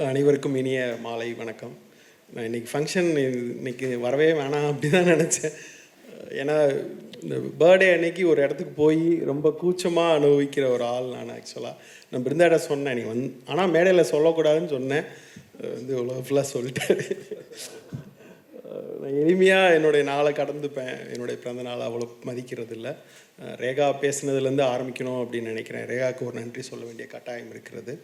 அனைவருக்கும் இனிய மாலை வணக்கம். நான் இன்றைக்கி ஃபங்க்ஷன் இன்றைக்கி வரவே வேணாம் அப்படி தான் நினச்சேன். ஏன்னா இந்த பர்த்டே அன்னைக்கு ஒரு இடத்துக்கு போய் ரொம்ப கூச்சமாக அனுபவிக்கிற ஒரு ஆள் நான். ஆக்சுவலாக நான் பிருந்தாட்ட சொன்னேன், நீ ஆனால் மேடையில் சொல்லக்கூடாதுன்னு சொன்னேன். இவ்வளோ ஃபுல்லாக சொல்லிட்டாரு. நான் எளிமையாக என்னுடைய நாளை கடந்துப்பேன். என்னுடைய பிறந்த நாளை அவ்வளோ மதிக்கிறது இல்லை. ரேகா பேசுனதுலேருந்து ஆரம்பிக்கணும் அப்படின்னு நினைக்கிறேன். ரேகாவுக்கு ஒரு நன்றி சொல்ல வேண்டிய கட்டாயம் இருக்கிறது.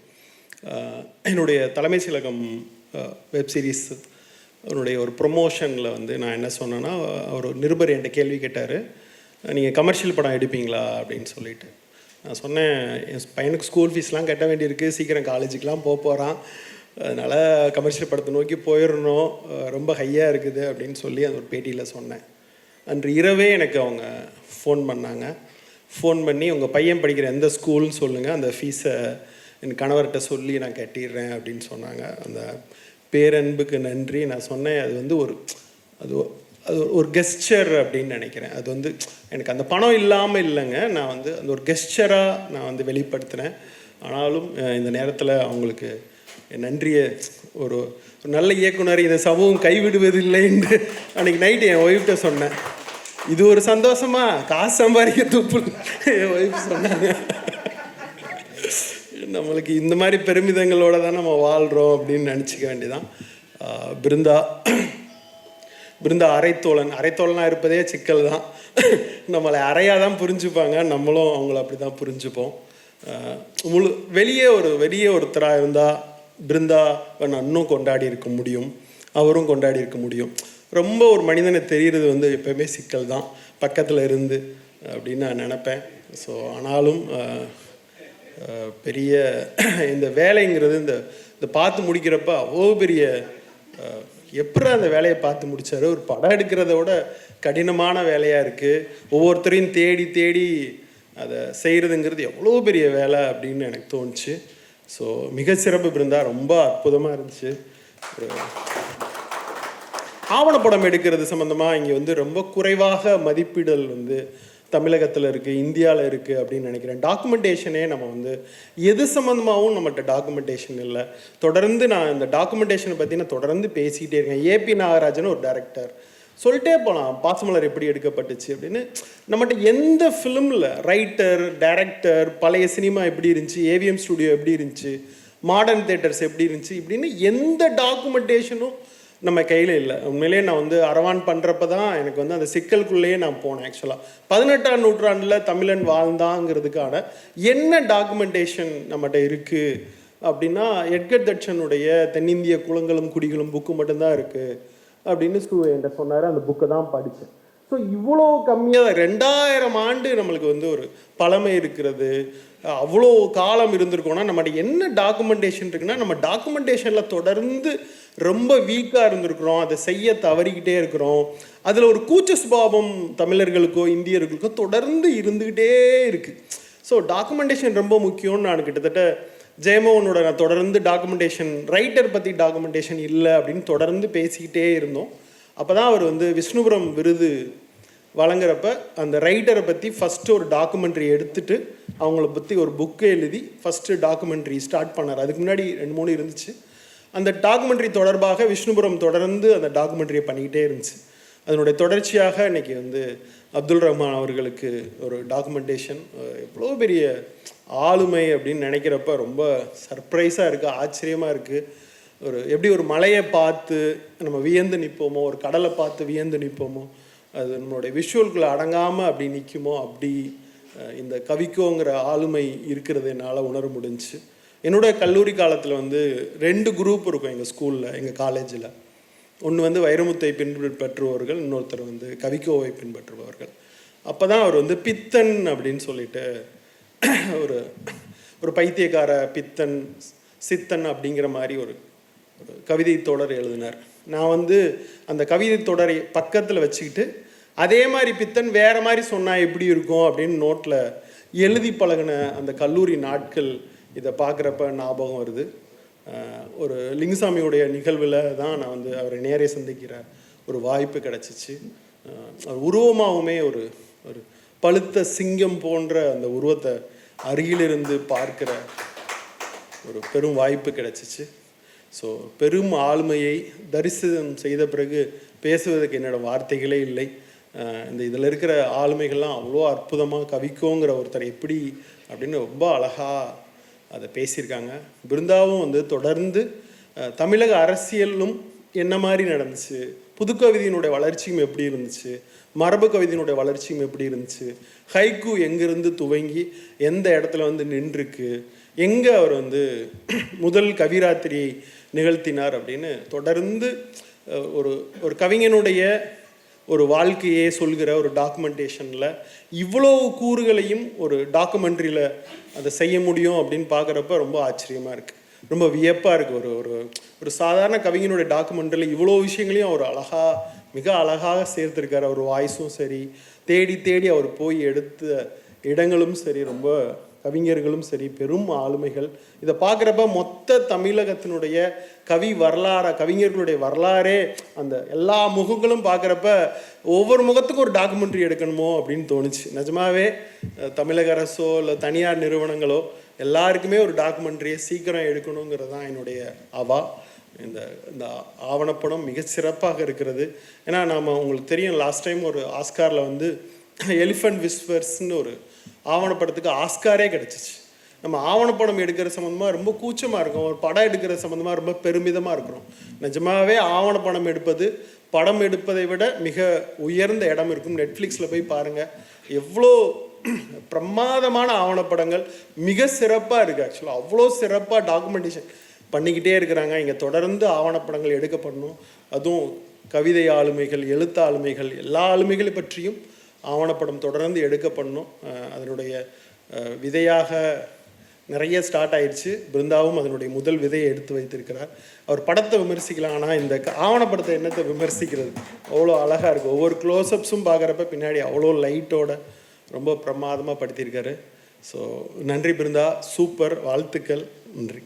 என்னுடைய தலைமை செயலகம் வெப் சீரிஸ் அவருடைய ஒரு ப்ரொமோஷனில் நான் என்ன சொன்னேன்னா, ஒரு நிருபர் என்கிட்ட கேள்வி கேட்டார், நீங்கள் கமர்ஷியல் படம் எடுப்பீங்களா அப்படின்னு சொல்லிட்டு. நான் சொன்னேன், என் பையனுக்கு ஸ்கூல் ஃபீஸ்லாம் கட்ட வேண்டியிருக்கு, சீக்கிரம் காலேஜுக்கெலாம் போகிறான், அதனால் கமர்ஷியல் படத்தை நோக்கி போயிடணும், ரொம்ப ஹையாக இருக்குது அப்படின்னு சொல்லி அந்த ஒரு பேட்டியில் சொன்னேன். அன்று இரவே எனக்கு அவங்க ஃபோன் பண்ணாங்க. ஃபோன் பண்ணி உங்கள் பையன் படிக்கிற எந்த ஸ்கூல்னு சொல்லுங்கள், அந்த ஃபீஸை என் கணவர்கிட்ட சொல்லி நான் கட்டிடுறேன் அப்படின்னு சொன்னாங்க. அந்த பேரன்புக்கு நன்றி. நான் சொன்னேன், அது ஒரு கெஸ்டர் அப்படின்னு நினைக்கிறேன். அது எனக்கு அந்த பணம் இல்லாமல் இல்லைங்க, நான் அந்த ஒரு கெஸ்டராக நான் வெளிப்படுத்தினேன். ஆனாலும் இந்த நேரத்தில் அவங்களுக்கு என் நன்றியை ஒரு நல்ல இயக்குனர் இந்த சமூகம் கைவிடுவதில்லை என்று அன்றைக்கி நைட்டு என் ஒய்ஃப்கிட்ட சொன்னேன். இது ஒரு சந்தோஷமா, காசு சம்பாதிக்க தூப்பு என் ஒய்ஃப் சொன்னாங்க. நம்மளுக்கு இந்த மாதிரி பெருமிதங்களோடு தான் நம்ம வாழ்கிறோம் அப்படின்னு நினச்சிக்க வேண்டியதான். பிருந்தா அரைத்தோழனாக இருப்பதே சிக்கல் தான். நம்மளை அறையாக தான் புரிஞ்சுப்பாங்க, நம்மளும் அவங்கள அப்படி தான் புரிஞ்சுப்போம். வெளியே ஒருத்தராக இருந்தால் பிருந்தாவை நான் இன்னும் கொண்டாடி இருக்க முடியும், அவரும் கொண்டாடி இருக்க முடியும். ரொம்ப ஒரு மனிதனை தெரிகிறது எப்போயுமே சிக்கல் தான், பக்கத்தில் இருந்து அப்படின்னு நான் நினப்பேன். ஸோ ஆனாலும் பெரிய இந்த வேலைங்கிறது இந்த பார்த்து முடிக்கிறப்ப அவ்வளோ பெரிய எப்படி அந்த வேலையை பார்த்து முடித்தார். ஒரு படம் எடுக்கிறத விட கடினமான வேலையாக இருக்குது. ஒவ்வொருத்தரையும் தேடி தேடி அதை செய்கிறதுங்கிறது எவ்வளோ பெரிய வேலை அப்படின்னு எனக்கு தோணுச்சு. ஸோ மிக சிறப்பு பிருந்தா, ரொம்ப அற்புதமாக இருந்துச்சு. ஒரு ஆவணப்படம் எடுக்கிறது சம்மந்தமாக இங்கே ரொம்ப குறைவாக மதிப்பீடல் தமிழகத்தில் இருக்குது, இந்தியாவில் இருக்குது அப்படின்னு நினைக்கிறேன். டாக்குமெண்டேஷனே நம்ம எது சம்மந்தமாகவும் நம்மகிட்ட டாக்குமெண்டேஷன் இல்லை. தொடர்ந்து நான் இந்த டாக்குமெண்டேஷனை பற்றி நான் தொடர்ந்து பேசிக்கிட்டே இருக்கேன். ஏபி நாகராஜன் ஒரு டைரக்டர் சொல்லிட்டே போகலாம், பாசமலர் எப்படி எடுக்கப்பட்டுச்சு அப்படின்னு. நம்மகிட்ட எந்த ஃபிலிமில் ரைட்டர், டைரக்டர், பழைய சினிமா எப்படி இருந்துச்சு, ஏவிஎம் ஸ்டுடியோ எப்படி இருந்துச்சு, மாடர்ன் தேட்டர்ஸ் எப்படி இருந்துச்சு இப்படின்னு எந்த டாக்குமெண்டேஷனும் நம்ம கையில் இல்லை. உண்மையிலே நான் அரவான் பண்ணுறப்ப தான் எனக்கு அந்த சிக்கலுக்குள்ளேயே நான் போனேன். ஆக்சுவலாக 18ஆம் நூற்றாண்டில் தமிழன் வாழ்ந்தாங்கிறதுக்கான என்ன டாக்குமெண்டேஷன் நம்மகிட்ட இருக்குது அப்படின்னா, எட்கர் தட்சனுடைய தென்னிந்திய குளங்களும் குடிகளும் புக்கு மட்டும்தான் இருக்குது அப்படின்னு என்கிட்ட சொன்னார். அந்த புக்கை தான் படித்தேன். ஸோ இவ்வளோ கம்மியாக 2000 ஆண்டு நம்மளுக்கு ஒரு பழமை இருக்கிறது, அவ்வளோ காலம் இருந்திருக்கோன்னா நம்மகிட்ட என்ன டாக்குமெண்டேஷன் இருக்குன்னா, நம்ம டாக்குமெண்டேஷனில் தொடர்ந்து ரொம்ப வீக்காக இருந்திருக்கிறோம், அதை செய்ய தவறிக்கிட்டே இருக்கிறோம். அதில் ஒரு கூச்ச சுபாவம் தமிழர்களுக்கோ இந்தியர்களுக்கோ தொடர்ந்து இருந்துக்கிட்டே இருக்குது. ஸோ டாக்குமெண்டேஷன் ரொம்ப முக்கியம்னு நான் கிட்டத்தட்ட ஜெயமோகனோட நான் தொடர்ந்து டாக்குமெண்டேஷன், ரைட்டர் பற்றி டாக்குமெண்டேஷன் இல்லை அப்படின்னு தொடர்ந்து பேசிக்கிட்டே இருந்தோம். அப்போ தான் அவர் விஷ்ணுபுரம் விருது வழங்குறப்ப அந்த ரைட்டரை பற்றி ஃபஸ்ட்டு ஒரு டாக்குமெண்ட்ரி எடுத்துகிட்டு அவங்கள பற்றி ஒரு புக்கை எழுதி ஃபஸ்ட்டு டாக்குமெண்ட்ரி ஸ்டார்ட் பண்ணார். அதுக்கு முன்னாடி 2-3 இருந்துச்சு. அந்த டாக்குமெண்ட்ரி தொடர்பாக விஷ்ணுபுரம் தொடர்ந்து அந்த டாக்குமெண்ட்ரியை பண்ணிக்கிட்டே இருந்துச்சு. அதனுடைய தொடர்ச்சியாக இன்றைக்கி அப்துல் ரஹ்மான் அவர்களுக்கு ஒரு டாக்குமெண்டேஷன். எவ்வளோ பெரிய ஆளுமை அப்படின்னு நினைக்கிறப்ப ரொம்ப சர்ப்ரைஸாக இருக்குது, ஆச்சரியமாக இருக்குது. எப்படி ஒரு மலையை பார்த்து நம்ம வியந்து நிற்போமோ, ஒரு கடலை பார்த்து வியந்து நிற்போமோ, அது நம்மளுடைய விஷுவல்குள்ளே அடங்காமல் அப்படி நிற்குமோ, அப்படி இந்த கவிக்கோங்கிற ஆளுமை இருக்கிறது என்னால் உணர முடிஞ்சிச்சு. என்னோட கல்லூரி காலத்தில் 2 குரூப் இருக்கும் எங்கள் ஸ்கூலில், எங்கள் காலேஜில். ஒன்று வைரமுத்தை பின்பற்றுபவர்கள், இன்னொருத்தர் கவிக்கோவை பின்பற்றுபவர்கள். அப்போ தான் அவர் பித்தன் அப்படின்னு சொல்லிட்டு ஒரு பைத்தியக்கார பித்தன் சித்தன் அப்படிங்கிற மாதிரி ஒரு கவிதை தொடர் எழுதினார். நான் அந்த கவிதை தொடரை பக்கத்தில் வச்சுக்கிட்டு அதே மாதிரி பித்தன் வேறு மாதிரி சொன்னால் எப்படி இருக்கும் அப்படின்னு நோட்டில் எழுதி பழகின அந்த கல்லூரி நாட்கள் இதை பார்க்குறப்ப ஞாபகம் வருது. ஒரு லிங்குசாமியுடைய நிகழ்வில் தான் நான் அவரை நேரே சந்திக்கிற ஒரு வாய்ப்பு கிடச்சிச்சு. உருவமாகவுமே ஒரு பழுத்த சிங்கம் போன்ற அந்த உருவத்தை அருகிலிருந்து பார்க்குற ஒரு பெரும் வாய்ப்பு கிடச்சிச்சு. ஸோ பெரும் ஆளுமையை தரிசனம் செய்த பிறகு பேசுவதற்கு என்னோட வார்த்தைகளே இல்லை. இந்த இதில் இருக்கிற ஆளுமைகள்லாம் அவ்வளோ அற்புதமாக கவிக்கோங்கிற ஒருத்தர் எப்படி அப்படின்னு ரொம்ப அழகாக அதை பேசியிருக்காங்க. பிருந்தாவும் வந்து தொடர்ந்து தமிழக அரசியலும் என்ன மாதிரி நடந்துச்சு, புதுக்கவிதையினுடைய வளர்ச்சியும் எப்படி இருந்துச்சு, மரபு கவிதையினுடைய வளர்ச்சியும் எப்படி இருந்துச்சு, ஹைக்கூ எங்கேருந்து துவங்கி எந்த இடத்துல வந்து நின்றுருக்கு, எங்கே அவர் வந்து முதல் கவிராத்திரியை நிகழ்த்தினார் அப்படின்னு தொடர்ந்து ஒரு ஒரு கவிஞனுடைய ஒரு வாழ்க்கையே சொல்கிற ஒரு டாக்குமெண்டேஷனில் இவ்வளோ கூறுகளையும் ஒரு டாக்குமெண்ட்ரியில் அதை செய்ய முடியும் அப்படின்னு பார்க்குறப்ப ரொம்ப ஆச்சரியமாக இருக்குது, ரொம்ப வியப்பாக இருக்குது. ஒரு ஒரு ஒரு சாதாரண கவிஞனுடைய டாக்குமெண்ட்ரியில் இவ்வளோ விஷயங்களையும் அவர் மிக அழகாக சேர்த்துருக்கார். அவர் வாய்ஸும் சரி, தேடி தேடி அவர் போய் எடுத்த இடங்களும் சரி, ரொம்ப கவிஞர்களும் சரி, பெரும் ஆளுமைகள். இதை பார்க்குறப்ப மொத்த தமிழகத்தினுடைய கவிஞர்களுடைய வரலாறே அந்த எல்லா முகங்களும் பார்க்குறப்ப ஒவ்வொரு முகத்துக்கும் ஒரு டாக்குமெண்ட்ரி எடுக்கணுமோ அப்படின்னு தோணுச்சு. நிஜமாவே தமிழக அரசோ இல்லை தனியார் நிறுவனங்களோ எல்லாருக்குமே ஒரு டாக்குமெண்ட்ரியை சீக்கிரம் எடுக்கணுங்கிறது தான் என்னுடைய அவா. இந்த ஆவணப்படம் மிக சிறப்பாக இருக்கிறது. ஏன்னா உங்களுக்கு தெரியும், லாஸ்ட் டைம் ஒரு ஆஸ்காரில் வந்து எலிஃபண்ட் விஸ்பர்ஸ்ன்னு ஒரு ஆவணப்படத்துக்கு ஆஸ்காரே கிடச்சிச்சு. நம்ம ஆவணப்படம் எடுக்கிற சம்மந்தமாக ரொம்ப கூச்சமாக இருக்கும், ஒரு படம் எடுக்கிற சம்மந்தமாக ரொம்ப பெருமிதமாக இருக்கிறோம். நிஜமாகவே ஆவணப்படம் எடுப்பது படம் எடுப்பதை விட மிக உயர்ந்த இடம் இருக்கும். நெட்ஃப்ளிக்ஸில் போய் பாருங்கள், எவ்வளோ பிரமாதமான ஆவணப்படங்கள் மிக சிறப்பாக இருக்குது. ஆக்சுவலாக அவ்வளோ சிறப்பாக டாக்குமெண்டேஷன் பண்ணிக்கிட்டே இருக்கிறாங்க. இங்கே தொடர்ந்து ஆவணப்படங்கள் எடுக்கப்படணும். அதுவும் கவிதை ஆளுமைகள், எழுத்து ஆளுமைகள், எல்லா ஆளுமைகளை பற்றியும் ஆவணப்படம் தொடர்ந்து எடுக்கப்படணும். அதனுடைய விதையாக நிறைய ஸ்டார்ட் ஆயிடுச்சு. பிருந்தாவும் அதனுடைய முதல் விதையை எடுத்து வைத்திருக்கிறார். அவர் படத்தை விமர்சிக்கலாம், ஆனால் இந்த ஆவணப்படத்தை என்னத்தை விமர்சிக்கிறது, அவ்வளோ அழகாக இருக்குது. ஒவ்வொரு க்ளோஸ்அப்ஸும் பார்க்குறப்ப பின்னாடி அவ்வளோ லைட்டோட ரொம்ப பிரமாதமாக படுத்தியிருக்காரு. ஸோ நன்றி பிருந்தா, சூப்பர், வாழ்த்துக்கள், நன்றி.